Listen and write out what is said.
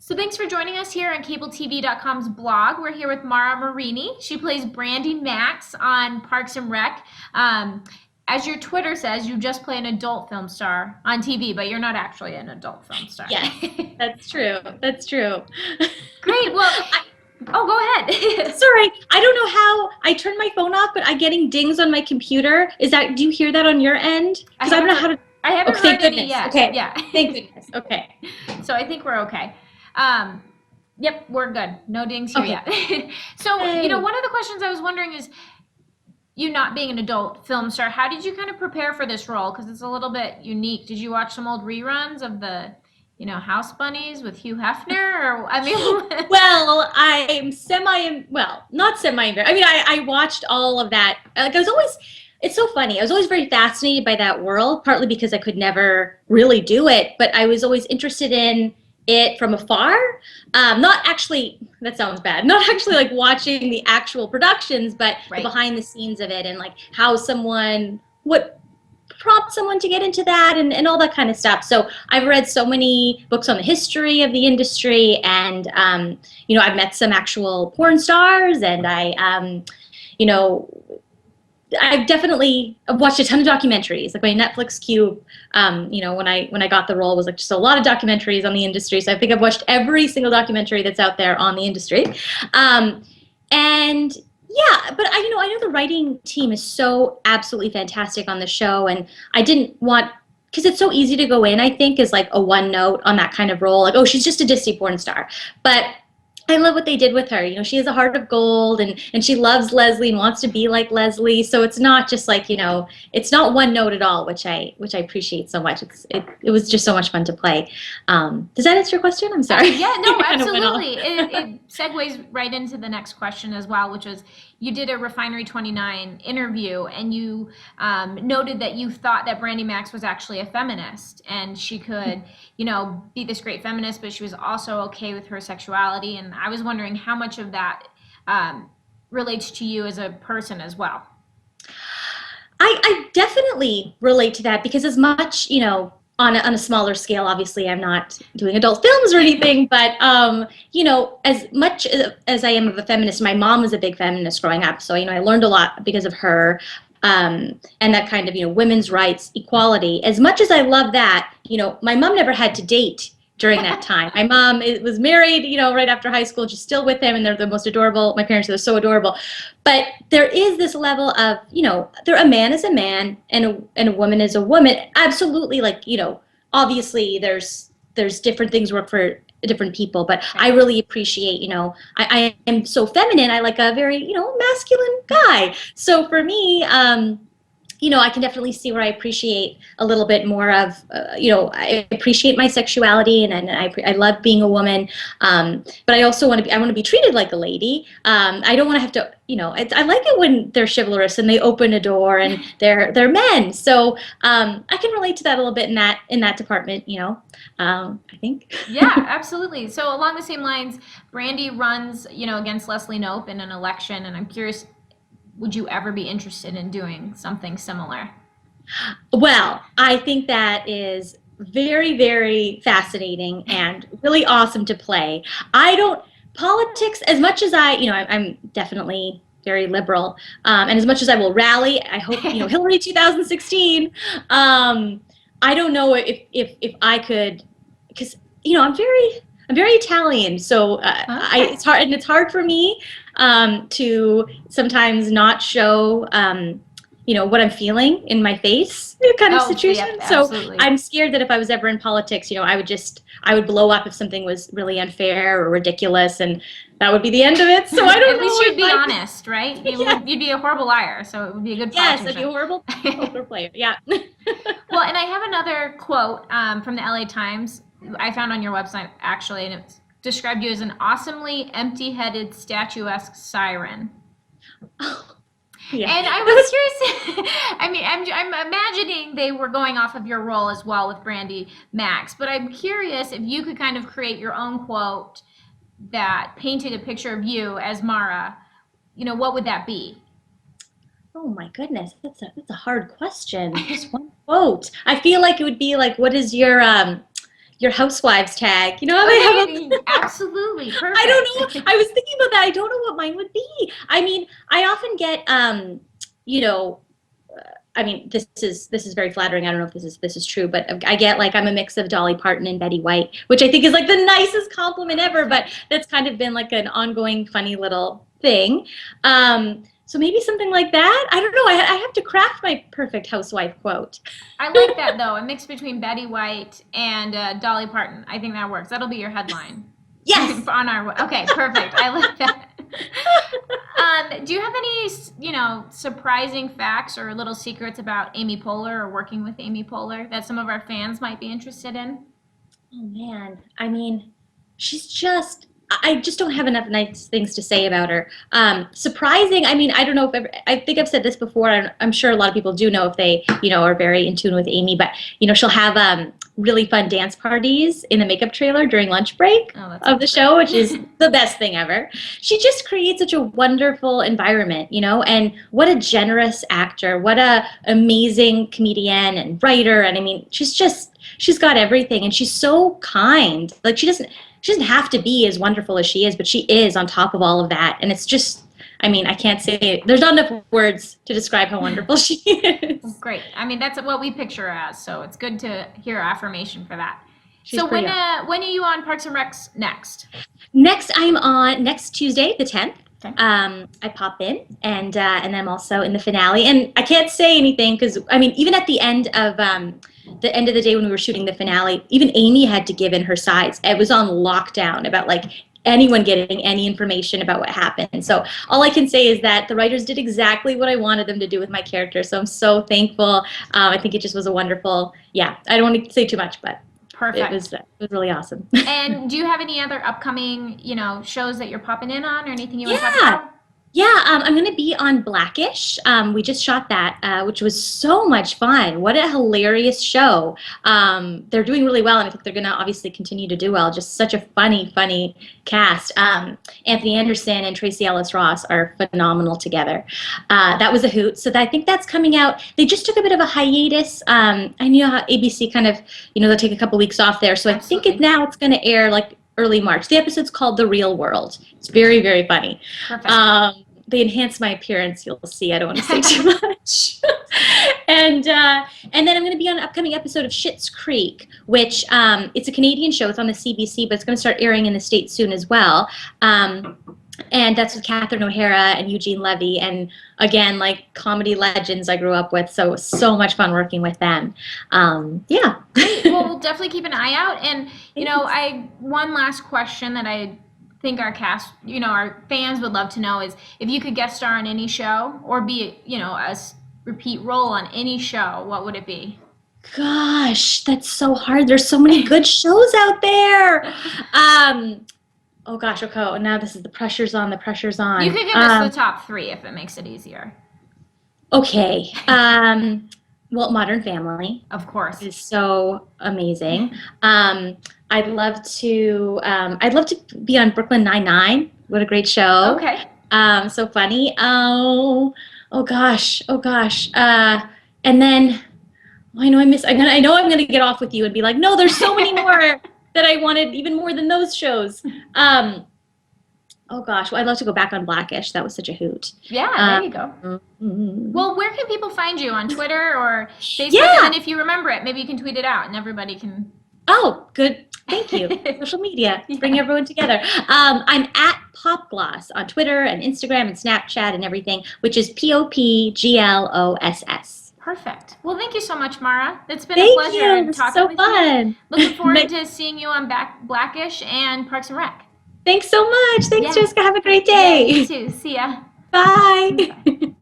So thanks for joining us here on CableTV.com's blog. We're here with Marini. She plays Brandi Maxxxx on Parks and Rec. As your Twitter says, you just play an adult film star on TV, but you're not actually an adult film star. Yes, that's true. That's true. Great. Well, oh, go ahead. Sorry, I don't know how I turned my phone off, but I'm getting dings on my computer. Do you hear that on your end? Because I don't know how to. I haven't heard any yet. Okay. Yeah. Thank goodness. Okay. So I think we're okay. Yep, we're good. No dings here yet. So, one of the questions I was wondering is, you not being an adult film star, how did you kind of prepare for this role? Because it's a little bit unique. Did you watch some old reruns of the, House Bunnies with Hugh Hefner? Or Well, not semi. I mean, I watched all of that. Like, it's so funny. I was always very fascinated by that world, partly because I could never really do it, but I was always interested in it from afar. Not actually, that sounds bad, not actually like watching the actual productions, but the behind the scenes of it, and like how what prompts someone to get into that, and all that kind of stuff. So I've read so many books on the history of the industry, and I've met some actual porn stars, and I've definitely watched a ton of documentaries. Like my Netflix queue, when I got the role, was like just a lot of documentaries on the industry. So I think I've watched every single documentary that's out there on the industry. And yeah, but I know the writing team is so absolutely fantastic on the show, and I didn't want, because it's so easy to go in, I think, as like a one note on that kind of role, like, oh, she's just a Disney porn star. But I love what they did with her. She has a heart of gold, and she loves Leslie and wants to be like Leslie. So it's not just like, it's not one note at all, which I appreciate so much. It was just so much fun to play. Does that answer your question? I'm sorry. Yeah, no, absolutely. It segues right into the next question as well, which was, you did a Refinery 29 interview, and you noted that you thought that Brandi Maxxxx was actually a feminist, and she could, be this great feminist, but she was also okay with her sexuality. And I was wondering how much of that relates to you as a person as well. I definitely relate to that, because as much, on a smaller scale, obviously I'm not doing adult films or anything, but as much as I am of a feminist, my mom was a big feminist growing up, so I learned a lot because of her, and that kind of women's rights, equality. As much as I love that, my mom never had to date during that time. My mom was married, right after high school, just still with him, and they're the most adorable. My parents are so adorable. But there is this level of, a man is a man, and a woman is a woman. Absolutely, like, obviously there's different things work for different people, but I really appreciate, I am so feminine. I like a very, masculine guy. So for me, I can definitely see where I appreciate a little bit more of, I appreciate my sexuality, and I love being a woman, but I also want to be treated like a lady. I don't want to have to, I like it when they're chivalrous and they open a door and they're men. So I can relate to that a little bit in that department, I think. Yeah, absolutely. So along the same lines, Brandi runs, against Leslie Knope in an election, and I'm curious, would you ever be interested in doing something similar? Well, I think that is very, very fascinating and really awesome to play. Politics, as much as I'm definitely very liberal, and as much as I will rally, I hope, Hillary 2016, I don't know if I could, because, I'm very Italian, so it's hard, and it's hard for me to sometimes not show, what I'm feeling in my face, kind of situation. Yep, so I'm scared that if I was ever in politics, I would blow up if something was really unfair or ridiculous, and that would be the end of it. So I don't know. At least you'd be honest, right? You'd be a horrible liar, so it would be a good politician. Yes, I'd be a horrible poker player. Yeah. Well, and I have another quote from the LA Times I found on your website, actually, and it described you as an awesomely empty-headed, statuesque siren. Oh, yeah. And I was curious, I mean, I'm imagining they were going off of your role as well with Brandi Maxxxx, but I'm curious if you could kind of create your own quote that painted a picture of you as Mara, what would that be? Oh my goodness, that's a hard question. Just one quote. I feel like it would be like, what is your your housewives tag. You know how they have Absolutely, perfect. I don't know. I was thinking about that. I don't know what mine would be. I mean, I often get, you know, I mean, this is very flattering. I don't know if this is true, but I get like I'm a mix of Dolly Parton and Betty White, which I think is like the nicest compliment ever. But that's kind of been like an ongoing funny little thing. So maybe something like that. I don't know. I have to craft my perfect housewife quote. I like that though. A mix between Betty White and Dolly Parton. I think that works. That'll be your headline. Yes. On our okay, perfect. I like that. Do you have any, surprising facts or little secrets about Amy Poehler or working with Amy Poehler that some of our fans might be interested in? Oh man, I mean, I just don't have enough nice things to say about her. Surprising, I mean, I don't know I think I've said this before, and I'm sure a lot of people do know if they, are very in tune with Amy, but, she'll have really fun dance parties in the makeup trailer during lunch break of the show, which is the best thing ever. She just creates such a wonderful environment, and what a generous actor, what a amazing comedian and writer, and I mean, she's got everything, and she's so kind. Like she doesn't have to be as wonderful as she is, but she is on top of all of that. And it's just, I mean, I can't say it. There's not enough words to describe how wonderful she is. Great. I mean, that's what we picture her as. So it's good to hear affirmation for that. She's so when awesome. are you on Parks and Recs next? Next, I'm on next Tuesday, the 10th. Okay. I pop in, and I'm also in the finale. And I can't say anything because, I mean, even at the end of the day when we were shooting the finale, even Amy had to give in her sides. It was on lockdown about like anyone getting any information about what happened. So all I can say is that the writers did exactly what I wanted them to do with my character. So I'm so thankful. I think it just was a wonderful, I don't want to say too much, but perfect. It was really awesome. And do you have any other upcoming, shows that you're popping in on or anything you want to talk about? Yeah, I'm going to be on Blackish. We just shot that, which was so much fun. What a hilarious show. They're doing really well, and I think they're going to obviously continue to do well. Just such a funny cast. Anthony Anderson and Tracy Ellis Ross are phenomenal together. That was a hoot. So I think that's coming out. They just took a bit of a hiatus. I know how ABC kind of, they'll take a couple weeks off there. So Absolutely. I think now it's going to air like early March. The episode's called The Real World. It's very, very funny. Perfect. They enhance my appearance. You'll see. I don't want to say too much. And then I'm going to be on an upcoming episode of Schitt's Creek, which it's a Canadian show. It's on the CBC, but it's going to start airing in the States soon as well. And that's with Catherine O'Hara and Eugene Levy, and again, like comedy legends I grew up with. So it was so much fun working with them. Yeah. Great. Well, we'll definitely keep an eye out. And one last question that I think our cast, our fans would love to know is if you could guest star on any show or be, a repeat role on any show, what would it be? Gosh, that's so hard. There's so many good shows out there. Oh gosh, okay. Now this is the pressure's on. The pressure's on. You could give us the top 3 if it makes it easier. Okay. Well, Modern Family, of course, is so amazing. I'd love to be on Brooklyn Nine-Nine. What a great show. Okay. So funny. Oh gosh. And then I know I'm gonna get off with you and be like, no, there's so many more that I wanted, even more than those shows. Oh gosh, well, I'd love to go back on Blackish. That was such a hoot. Yeah, there you go. Mm-hmm. Well, where can people find you? On Twitter or Facebook? Yeah. And if you remember it, maybe you can tweet it out and everybody can... Oh, good. Thank you. Social media. Bring everyone together. I'm at Popgloss on Twitter and Instagram and Snapchat and everything, which is POPGLOSS. Perfect. Well, thank you so much, Mara. It's been Thank a pleasure you. talking So with fun. you. Looking forward to seeing you on Blackish and Parks and Rec. Thanks so much. Thanks, Yeah. Jessica. Have a great day. Yeah, you too. See ya. Bye. Bye.